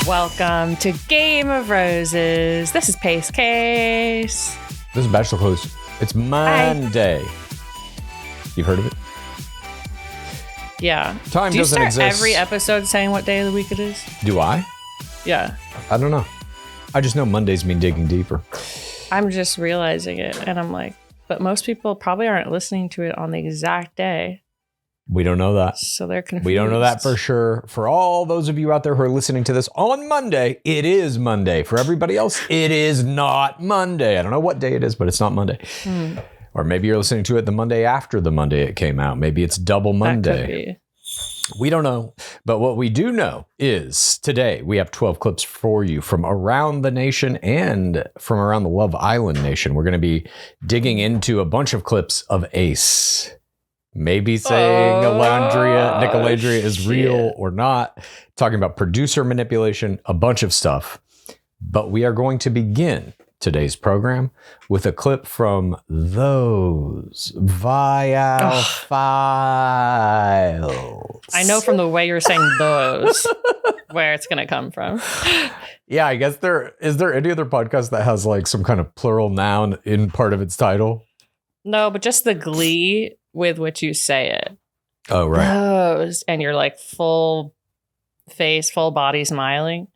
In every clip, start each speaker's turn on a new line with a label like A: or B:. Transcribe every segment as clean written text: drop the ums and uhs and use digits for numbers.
A: Welcome to Game of Roses. This is PaceCase.
B: This is BachelorClues. It's Monday. You've heard of it?
A: Yeah.
B: Time
A: Do you
B: doesn't
A: start
B: exist.
A: every episode saying what day of the week it is?
B: Do I?
A: Yeah.
B: I don't know. I just know Mondays mean digging deeper.
A: I'm just realizing it, and I'm like, but most people probably aren't listening to it on the exact day,
B: We don't know that.
A: so they're confused.
B: We don't know that for sure. For all those of you out there who are listening to this on Monday, it is Monday. For everybody else, it is not Monday. I don't know what day it is, but it's not Monday. Or maybe you're listening to it the Monday after the Monday it came out. Maybe it's double Monday.
A: That could be.
B: We don't know. But what we do know is today we have 12 clips for you from around the nation and from around the Love Island nation. We're going to be digging into a bunch of clips of Ace. Maybe saying Nicolandria is real or not. Talking about producer manipulation, a bunch of stuff. But we are going to begin today's program with a clip from those Viall files.
A: I know from the way you're saying those where it's going to come from.
B: Yeah, I guess is there any other podcast that has like some kind of plural noun in part of its title?
A: No, but just the glee with which you say it.
B: Oh, right.
A: Those, and you're like full face, full body smiling.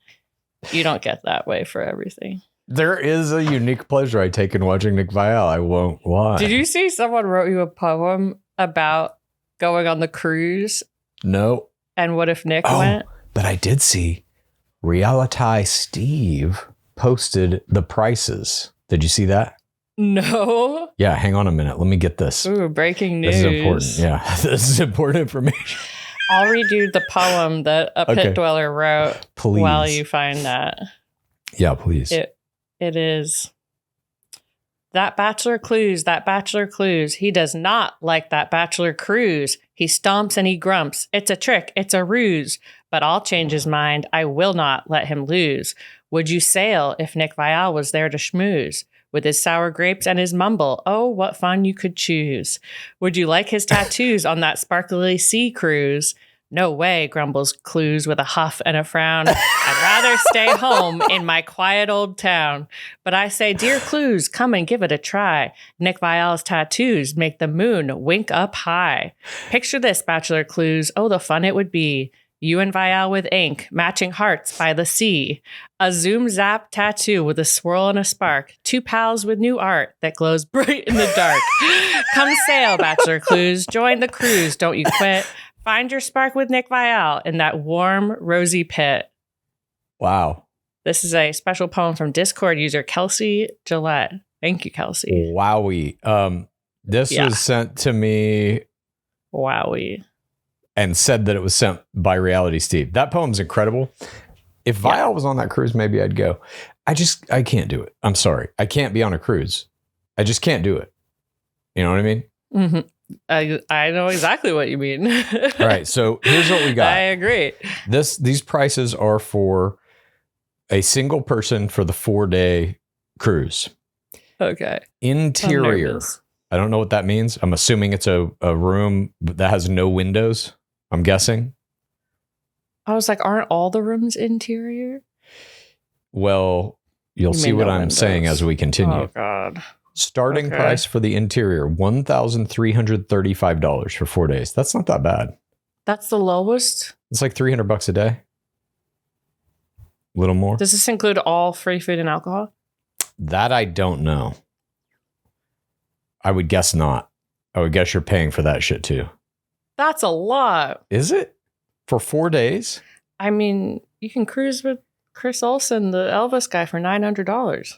A: You don't get that way for everything.
B: There is a unique pleasure I take in watching Nick Viall. I won't lie.
A: Did you see someone wrote you a poem about going on the cruise?
B: No.
A: And what if Nick went?
B: But I did see Reality Steve posted the prices. Did you see that?
A: No.
B: Yeah, hang on a minute. Let me get this.
A: Ooh, breaking news.
B: This is important. Yeah, this is important information.
A: I'll read you the poem that a pit dweller wrote
B: Please.
A: while you find that.
B: Yeah, please.
A: It is. That bachelor clues. He does not like that bachelor cruise. He stomps and he grumps. It's a trick. It's a ruse. But I'll change his mind. I will not let him lose. Would you sail if Nick Viall was there to schmooze? With his sour grapes and his mumble, oh, what fun you could choose. Would you like his tattoos on that sparkly sea cruise? No way, grumbles Clues with a huff and a frown. I'd rather stay home in my quiet old town. But I say, dear Clues, come and give it a try. Nick Viall's tattoos make the moon wink up high. Picture this, Bachelor Clues. Oh, the fun it would be. You and Viall with ink, matching hearts by the sea. A zoom zap tattoo with a swirl and a spark. Two pals with new art that glows bright in the dark. Come sail, Bachelor Clues. Join the cruise, don't you quit. Find your spark with Nick Viall in that warm, rosy pit.
B: Wow.
A: This is a special poem from Discord user Kelsey Gillette. Thank you, Kelsey.
B: Wowie. This was sent to me.
A: Wowie.
B: And said that it was sent by Reality Steve. That poem's incredible. If Viall was on that cruise, maybe I'd go. I can't do it. I'm sorry. I can't be on a cruise. I just can't do it. You know what I mean?
A: Mm-hmm. I know exactly what you mean.
B: All right. So here's what we got.
A: I agree.
B: These prices are for a single person for the 4-day cruise.
A: Okay.
B: Interior. I don't know what that means. I'm assuming it's a room that has no windows. I'm guessing.
A: I was like, aren't all the rooms interior?
B: Well, you'll see what I'm saying as we continue.
A: Oh, God.
B: Starting price for the interior, $1,335 for 4 days. That's not that bad.
A: That's the lowest?
B: It's like $300 a day. A little more.
A: Does this include all free food and alcohol?
B: That I don't know. I would guess not. I would guess you're paying for that shit too.
A: That's a lot.
B: Is it? For 4 days?
A: I mean, you can cruise with Chris Olsen, the Elvis guy, for $900.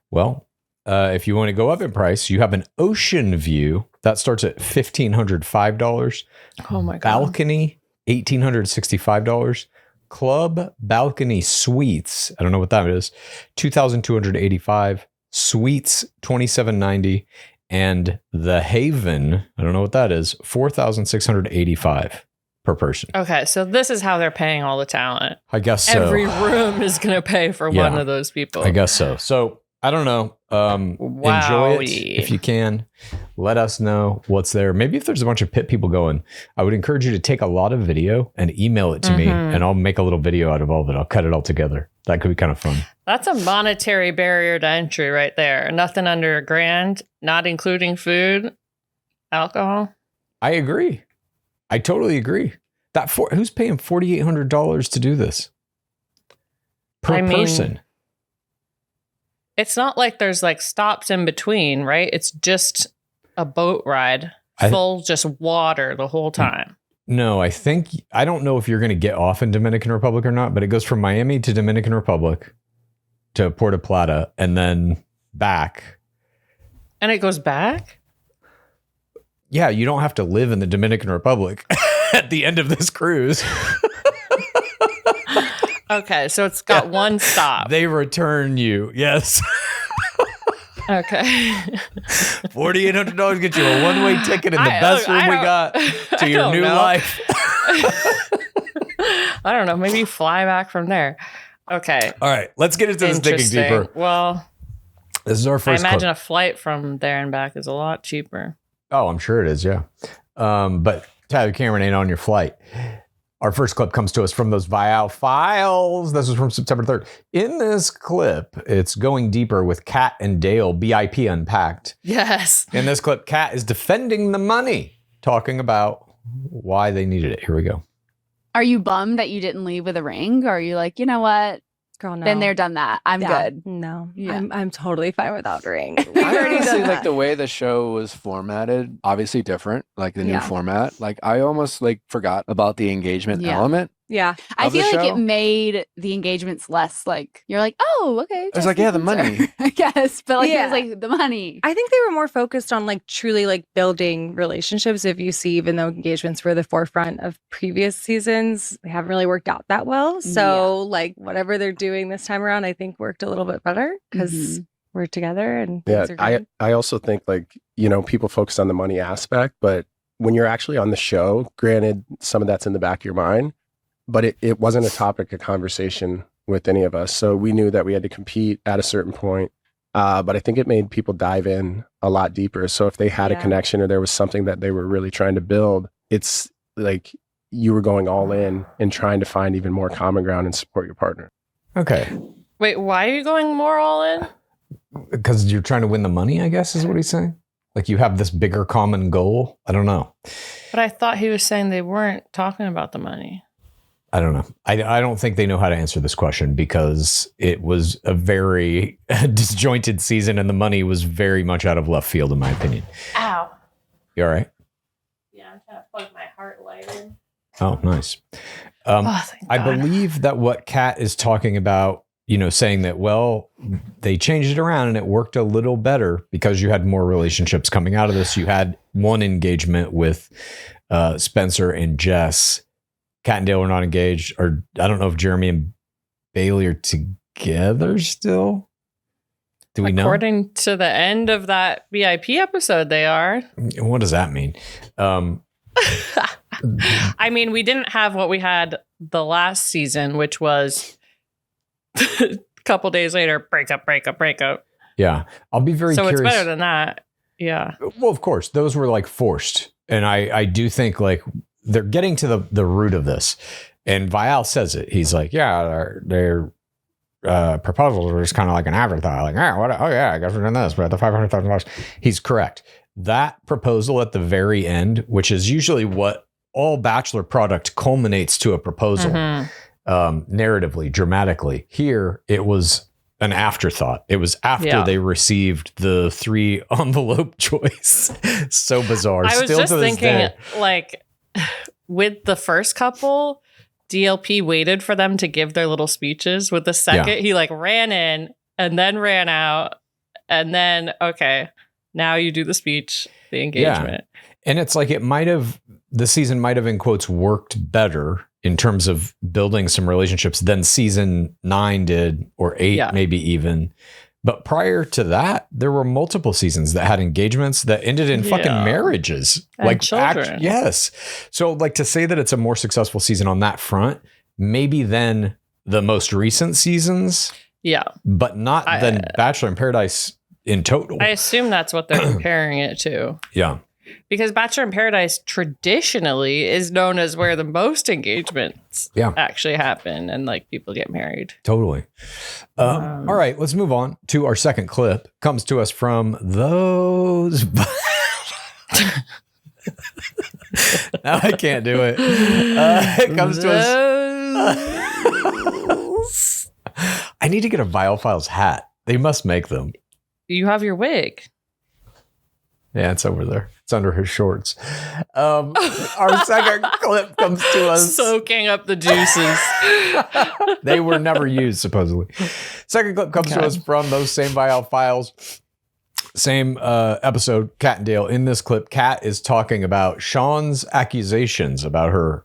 B: Well, if you want to go up in price, you have an ocean view. That starts at $1,505.
A: Oh my God.
B: Balcony, $1,865. Club balcony suites. I don't know what that is. $2,285. Suites, $2,790. And the Haven, I don't know what that is, $4,685 per person.
A: Okay, so this is how they're paying all the talent.
B: I guess so.
A: Every room is going to pay for one of those people.
B: I guess so. So I don't know. Enjoy it if you can. Let us know what's there. Maybe if there's a bunch of pit people going, I would encourage you to take a lot of video and email it to me, and I'll make a little video out of all of it. I'll cut it all together. That could be kind of fun.
A: That's a monetary barrier to entry right there. Nothing under $1,000, not including food, alcohol.
B: I agree. I totally agree. Who's paying $4,800 to do this per person?
A: It's not like there's like stops in between, right? It's just a boat ride full just water the whole time.
B: No, I don't know if you're going to get off in Dominican Republic or not, but it goes from Miami to Dominican Republic to Puerto Plata and then back.
A: And it goes back?
B: Yeah, you don't have to live in the Dominican Republic at the end of this cruise.
A: Okay, so it's got one stop.
B: They return you. Yes.
A: Okay.
B: $4,800 get you a one-way ticket in the best room we got to your new life.
A: I don't know. Maybe you fly back from there. Okay.
B: All right. Let's get into this thinking deeper.
A: Well,
B: this is our first
A: I imagine a flight from there and back is a lot cheaper.
B: Oh, I'm sure it is. Yeah. But Tyler Cameron ain't on your flight. Our first clip comes to us from those Viall files. This was from September 3rd. In this clip, it's going deeper with Kat and Dale, BIP Unpacked.
A: Yes.
B: In this clip, Kat is defending the money, talking about why they needed it. Here we go.
C: Are you bummed that you didn't leave with a ring? Or are you like, you know what?
D: Girl, no.
C: Been there, done that. I'm good.
D: No,
C: Yeah.
D: I'm totally fine without a ring.
E: I honestly like the way the show was formatted, obviously different, like the new format. Like I almost like forgot about the engagement element.
D: Yeah.
C: I feel like
E: show.
C: it made the engagements less like, you're like, oh, okay.
E: It was like, yeah, the money.
C: I guess. But like, it
D: Yeah.
C: was like the money.
D: I think they were more focused on like truly like building relationships. If you see, even though engagements were the forefront of previous seasons, they haven't really worked out that well. So like whatever they're doing this time around, I think worked a little bit better because we're together and things are great.
F: I also think like, people focus on the money aspect, but when you're actually on the show, granted, some of that's in the back of your mind, but it wasn't a topic of conversation with any of us. So we knew that we had to compete at a certain point. But I think it made people dive in a lot deeper. So if they had a connection or there was something that they were really trying to build, it's like you were going all in and trying to find even more common ground and support your partner.
B: Okay.
A: Wait, why are you going more all in?
B: Because you're trying to win the money, I guess is what he's saying. Like you have this bigger common goal. I don't know.
A: But I thought he was saying they weren't talking about the money.
B: I don't know. I don't think they know how to answer this question because it was a very disjointed season and the money was very much out of left field, in my opinion.
A: Ow.
B: You all right?
A: Yeah, I'm trying to plug my heart light in.
B: Oh, nice. I believe that what Kat is talking about, saying that, well, they changed it around and it worked a little better because you had more relationships coming out of this. You had one engagement with Spencer and Jess. Kat and Dale are not engaged, or I don't know if Jeremy and Bailey are together still. Do we know?
A: According to the end of that VIP episode, they are.
B: What does that mean?
A: I mean, we didn't have what we had the last season, which was a couple days later, breakup.
B: Yeah. I'll be very curious.
A: So it's better than that. Yeah.
B: Well, of course, those were like forced. And I do think like they're getting to the root of this. And Viall says it. He's like, yeah, their proposals were just kind of like an afterthought. Like, I guess we're doing this, but the $500,000. He's correct. That proposal at the very end, which is usually what all Bachelor product culminates to a proposal, narratively, dramatically. Here, it was an afterthought. It was after they received the 3 envelope choice. So bizarre.
A: I was just thinking, like, with the first couple, DLP waited for them to give their little speeches. With the second, he like ran in and then ran out. And then, okay, now you do the speech, the engagement.
B: Yeah. And it's like the season might have, in quotes, worked better in terms of building some relationships than season 9 did, or 8, maybe even. But prior to that, there were multiple seasons that had engagements that ended in fucking marriages.
A: And
B: like
A: children.
B: Yes. So like to say that it's a more successful season on that front, maybe than the most recent seasons.
A: Yeah.
B: But not than Bachelor in Paradise in total.
A: I assume that's what they're comparing it to.
B: Yeah.
A: Because Bachelor in Paradise traditionally is known as where the most engagements actually happen and like people get married.
B: Totally. All right, let's move on to our second clip. Comes to us from those. Now I can't do it. It comes to us. I need to get a Viall Files hat. They must make them.
A: You have your wig.
B: Yeah, it's over there. It's under his shorts. Our second clip comes to us.
A: Soaking up the juices.
B: They were never used, supposedly. Second clip comes to us from those same Viall Files. Same episode, Kat and Dale. In this clip, Kat is talking about Sean's accusations about her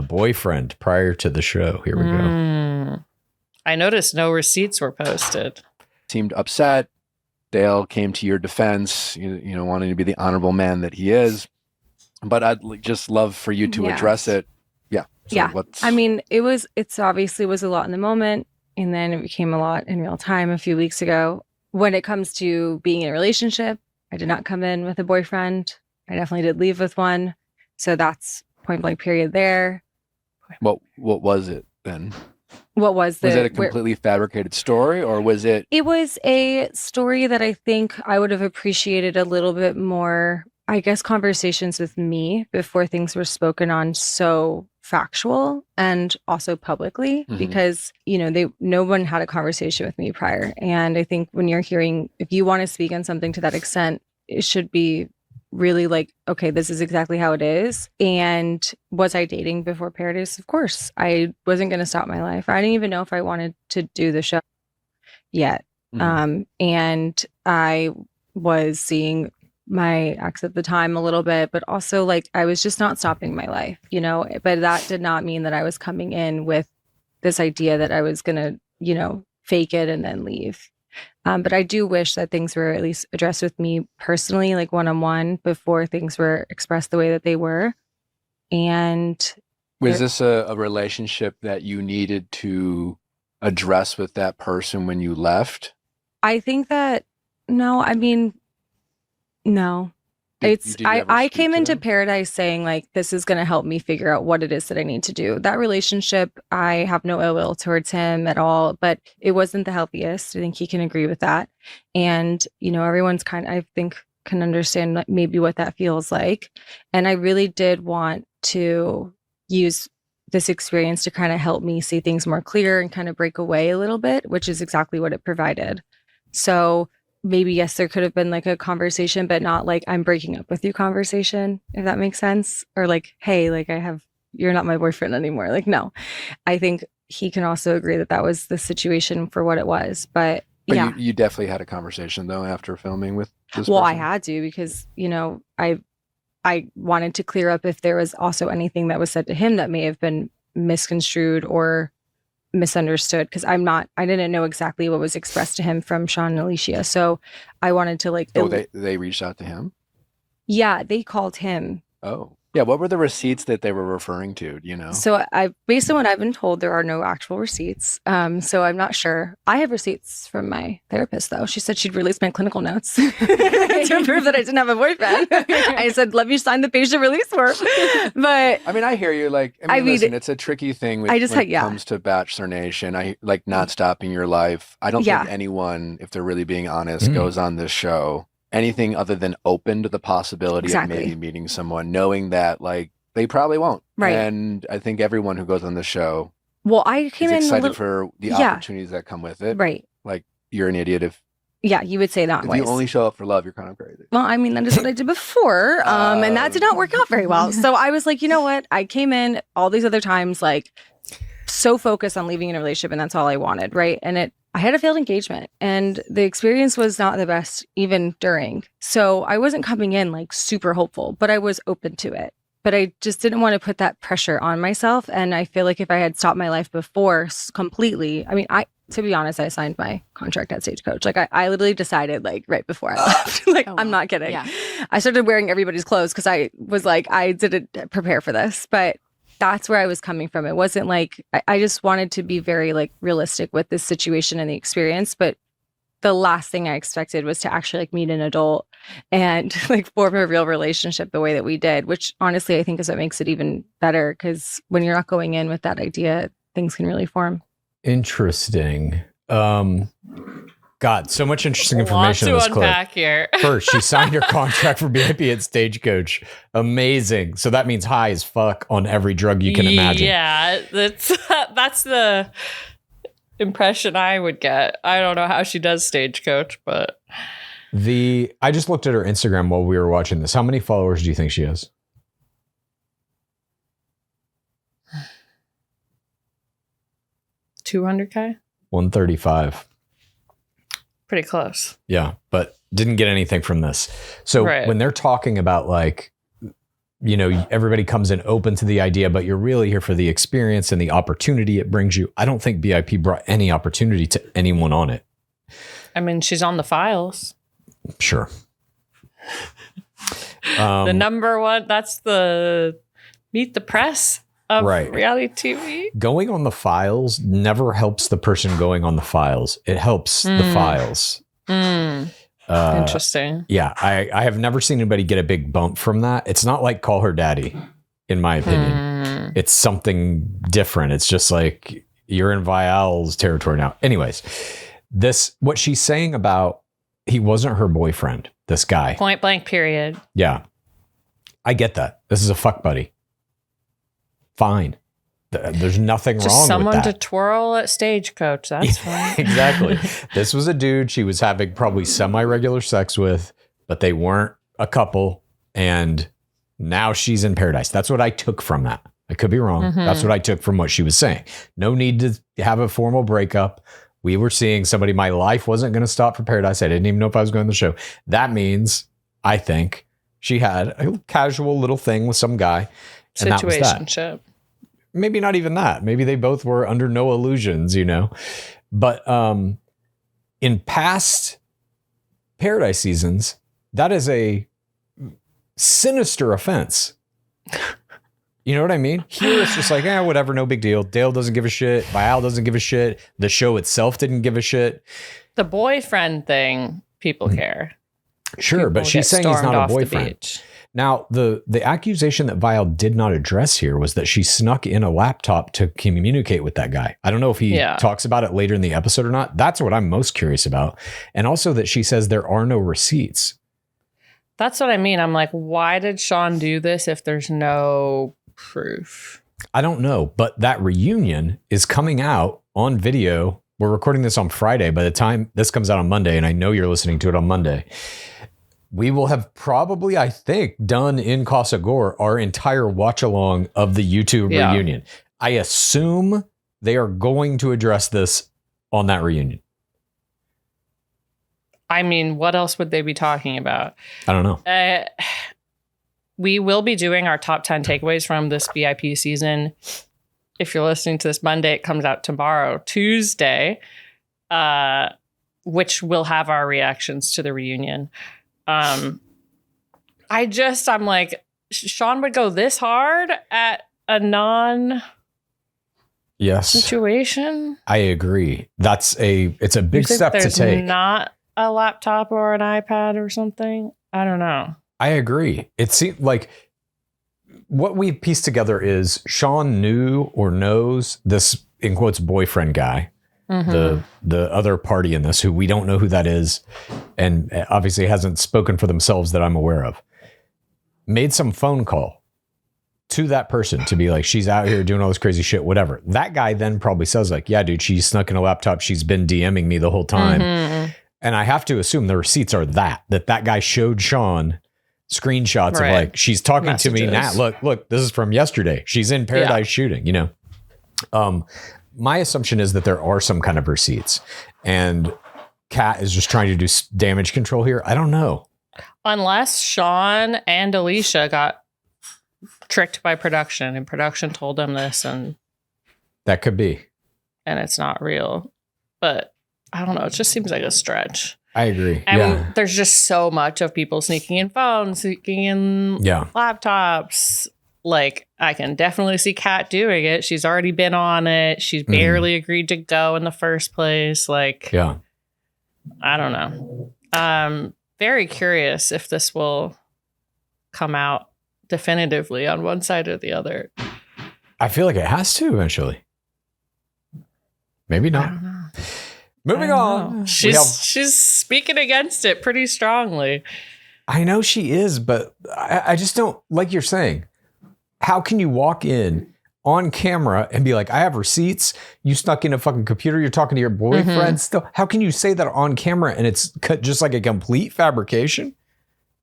B: boyfriend prior to the show. Here we go.
A: I noticed no receipts were posted.
E: Seemed upset. Dale came to your defense, you know, wanting to be the honorable man that he is. But I'd just love for you to address it. Yeah. So
D: I mean, it's obviously was a lot in the moment, and then it became a lot in real time a few weeks ago. When it comes to being in a relationship, I did not come in with a boyfriend. I definitely did leave with one. So that's point blank period there.
E: What was it then?
D: What was
E: it a completely fabricated story, or was it?
D: It was a story that I think I would have appreciated a little bit more, I guess, conversations with me before things were spoken on so factual and also publicly, because, you know, no one had a conversation with me prior. And I think when you're hearing, if you want to speak on something to that extent, it should be really like, okay, this is exactly how it is. And was I dating before Paradise? Of course. I wasn't going to stop my life. I didn't even know if I wanted to do the show yet. And I was seeing my ex at the time a little bit, but also like I was just not stopping my life, you know, but that did not mean that I was coming in with this idea that I was going to, you know, fake it and then leave. But I do wish that things were at least addressed with me personally, like one-on-one, before things were expressed the way that they were. And
E: was this a relationship that you needed to address with that person when you left?
D: I think that, no. I came into Paradise saying like, this is going to help me figure out what it is that I need to do. That relationship, I have no ill will towards him at all, but it wasn't the healthiest. I think he can agree with that. And, you know, everyone's I think can understand maybe what that feels like. And I really did want to use this experience to kind of help me see things more clear and kind of break away a little bit, which is exactly what it provided. So maybe, yes, there could have been like a conversation, but not like I'm breaking up with you conversation, if that makes sense. Or like, hey, like you're not my boyfriend anymore. Like, no, I think he can also agree that that was the situation for what it was. But yeah.
E: You definitely had a conversation though after filming with this
D: Well,
E: person?
D: I had to, because, you know, I wanted to clear up if there was also anything that was said to him that may have been misconstrued or misunderstood, because I didn't know exactly what was expressed to him from Sean and Alicia. So I wanted to like...
E: they reached out to him?
D: Yeah, they called him.
E: Oh. Yeah, what were the receipts that they were referring to, you know?
D: So based on what I've been told, there are no actual receipts. So I'm not sure. I have receipts from my therapist, though. She said she'd release my clinical notes to prove that I didn't have a boyfriend. I said, let me sign the patient release form. But
E: I mean, I hear you. Like, listen, it's a tricky thing when it comes to Bachelor Nation. I like not stopping your life. I don't think anyone, if they're really being honest, goes on this show anything other than open to the possibility of maybe meeting someone, knowing that like they probably won't. Right. And I think everyone who goes on the show,
D: I came in
E: excited for the opportunities that come with it.
D: Right.
E: Like, you're an idiot if
D: you would say that.
E: If you only show up for love, you're kind of crazy.
D: Well, I mean, that is what I did before, and that did not work out very well. So I was like, you know what? I came in all these other times like so focused on leaving in a relationship, and that's all I wanted, right? And I had a failed engagement, and the experience was not the best even during. So I wasn't coming in like super hopeful, but I was open to it. But I just didn't want to put that pressure on myself. And I feel like if I had stopped my life before completely, I mean, to be honest, I signed my contract at Stagecoach. Like I literally decided like right before I left. Like, I'm not kidding. Yeah. I started wearing everybody's clothes because I was like, I didn't prepare for this, but that's where I was coming from. It wasn't like, I just wanted to be very like realistic with this situation and the experience, but the last thing I expected was to actually like meet an adult and like form a real relationship the way that we did, which honestly I think is what makes it even better, because when you're not going in with that idea, things can really form.
B: Interesting. God, so much interesting information in this clip.
A: Unpack here.
B: First, she signed her contract for BIP at Stagecoach. Amazing. So that means high as fuck on every drug you can imagine.
A: Yeah, that's the impression I would get. I don't know how she does Stagecoach, but
B: I just looked at her Instagram while we were watching this. How many followers do you think she has?
A: 200K?
B: 135.
A: Pretty close.
B: Yeah, but didn't get anything from this. So when they're talking about like, you know, everybody comes in open to the idea, but you're really here for the experience and the opportunity it brings you. I don't think BIP brought any opportunity to anyone on it.
A: I mean, she's on the files.
B: Sure.
A: The number one, that's the meet the press of reality TV.
B: Going on the files never helps the person going on the files. It helps the files.
A: Interesting.
B: Yeah, I have never seen anybody get a big bump from that. It's not like Call Her Daddy, in my opinion. It's something different. It's just like you're in Viall's territory now. Anyways, what she's saying about he wasn't her boyfriend, this guy.
A: Point blank period.
B: Yeah. I get that. This is a fuck buddy. Fine. There's nothing
A: just
B: wrong with that.
A: Someone to twirl at Stagecoach. That's fine.
B: Exactly. This was a dude she was having probably semi-regular sex with, but they weren't a couple. And now she's in paradise. That's what I took from that. I could be wrong. That's what I took from what she was saying. No need to have a formal breakup. We were seeing somebody. My life wasn't going to stop for paradise. I didn't even know if I was going to the show. That means, I think, she had a casual little thing with some guy. And that was that.
A: Situationship.
B: Maybe not even that. Maybe they both were under no illusions, you know. But in past Paradise seasons, that is a sinister offense. You know what I mean? Here it's just like, whatever, no big deal. Dale doesn't give a shit. Viall doesn't give a shit. The show itself didn't give a shit.
A: The boyfriend thing, people care.
B: Sure,
A: People
B: but she's saying he's not a boyfriend. Now, the accusation that Viall did not address here was that she snuck in a laptop to communicate with that guy. I don't know if he talks about it later in the episode or not. That's what I'm most curious about. And also that she says there are no receipts.
A: That's what I mean. I'm like, why did Sean do this if there's no proof?
B: I don't know, but that reunion is coming out on video. We're recording this on Friday. By the time this comes out on Monday, and I know you're listening to it on Monday, we will have probably, I think, done in Casa Gore our entire watch along of the YouTube reunion. I assume they are going to address this on that reunion.
A: I mean, what else would they be talking about?
B: I don't know.
A: We will be doing our top 10 takeaways from this BIP season. If you're listening to this Monday, it comes out tomorrow, Tuesday, which will have our reactions to the reunion. I'm like, Sean would go this hard at a situation.
B: I agree. It's a big step to take.
A: Not a laptop or an iPad or something. I don't know.
B: I agree. It seemed like what we pieced together is Sean knew or knows this, in quotes, boyfriend guy. The other party in this, who we don't know who that is, and obviously hasn't spoken for themselves that I'm aware of, made some phone call to that person to be like, she's out here doing all this crazy shit, whatever. That guy then probably says like, yeah, dude, she snuck in a laptop. She's been DMing me the whole time. And I have to assume the receipts are that guy showed Sean screenshots of like, she's talking to me now. Look, this is from yesterday. She's in paradise shooting, you know? My assumption is that there are some kind of receipts, and Kat is just trying to do damage control here. I don't know. Unless
A: Sean and Alicia got tricked by production, and production told them this, and
B: that could be.
A: And it's not real. But I don't know. It just seems like a stretch.
B: I agree.
A: And there's just so much of people sneaking in phones, sneaking in laptops. Like, I can definitely see Kat doing it. She's already been on it. She's barely agreed to go in the first place. Like, I don't know. Very curious if this will come out definitively on one side or the other.
B: I feel like it has to eventually. Maybe not.
A: I don't know.
B: Moving on.
A: She's speaking against it pretty strongly.
B: I know she is, but I just don't, like you're saying, how can you walk in on camera and be like, I have receipts, you snuck in a fucking computer, you're talking to your boyfriend still? How can you say that on camera and it's just like a complete fabrication?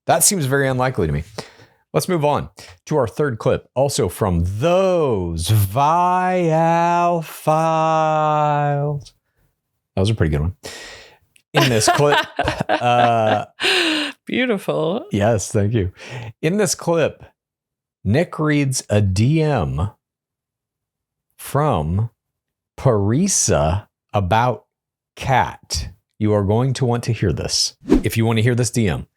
B: That seems very unlikely to me. Let's move on to our third clip, also from Those Viall Files. That was a pretty good one. In this clip,
A: beautiful.
B: Yes, thank you. In this clip, Nick reads a DM from Parisa about Kat. You are going to want to hear this. If you want to hear this DM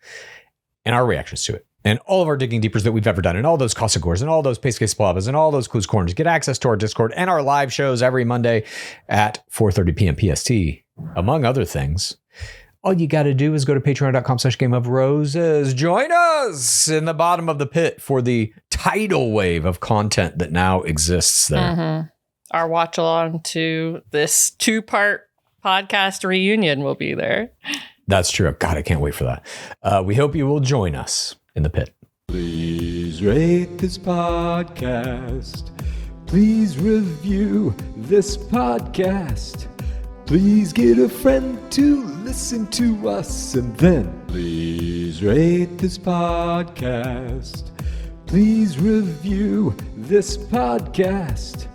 B: and our reactions to it, and all of our digging deepers that we've ever done, and all those Casa Cores, and all those PaceCase Palabas, and all those Clues Corners, get access to our Discord and our live shows every Monday at 4:30 p.m. PST, among other things. All you got to do is go to patreon.com/Game of Roses. Join us in the bottom of the pit for the tidal wave of content that now exists there.
A: Mm-hmm. Our watch along to this 2-part podcast reunion will be there.
B: That's true. God, I can't wait for that. We hope you will join us in the pit.
G: Please rate this podcast. Please review this podcast. Please get a friend to listen to us. And then please rate this podcast. Please review this podcast.